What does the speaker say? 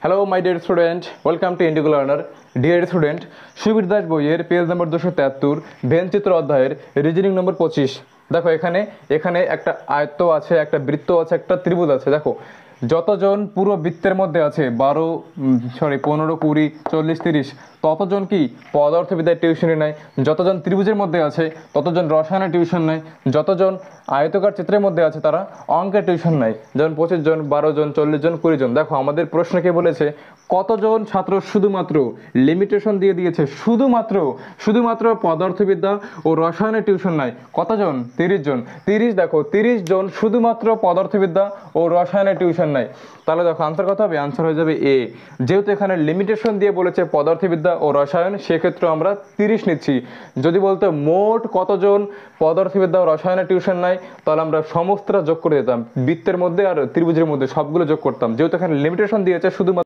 Hello my dear student, welcome to Indigo learner. Dear student, Subir Das বইয়ের page নম্বর 273 ভেনচিত্র অধ্যায়ের reasoning নম্বর 25। দেখো এখানে এখানে একটা আয়ত্ত আছে, একটা বৃত্ত আছে, একটা ত্রিভুজ আছে। দেখো যতজন পুরো বৃত্তের মধ্যে আছে 15, 20, 40, 30 ততজন কি পদার্থবিদ্যার টিউশনি নেয়। যতজন ত্রিভুজের মধ্যে আছে ততজন রসায়নের টিউশন নেয়। যতজন আয়তকার চিত্রের মধ্যে আছে তারা অঙ্কের টিউশন নেয়। যেমন 25 জন, 12 জন, 40 জন, 20 জন। দেখো আমাদের প্রশ্নকে বলেছে কতজন ছাত্র শুধুমাত্র লিমিটেশন দিয়ে দিয়েছে, শুধুমাত্র পদার্থবিদ্যা ও রসায়নের টিউশন নেয়। কতজন? 30 জন। 30 দেখো 30 জন শুধুমাত্র পদার্থবিদ্যা ও রসায়নের টিউশন নেয়। তাহলে দেখো আনসার কত হবে? আনসার হয়ে যাবে এ। যেহেতু এখানে লিমিটেশন দিয়ে বলেছে পদার্থবিদ্যা ও রসায়ন, সেক্ষেত্রে আমরা 30 নিচ্ছি। যদি বলতো মোট কতজন পদার্থবিদ্যা ও রসায়নের টিউশন নেয়, তাহলে আমরা সমস্তটা যোগ করে দিতাম, বৃত্তের মধ্যে আর ত্রিভুজের মধ্যে সবগুলো যোগ করতাম। যেহেতু এখানে লিমিটেশন দিয়েছে শুধুমাত্র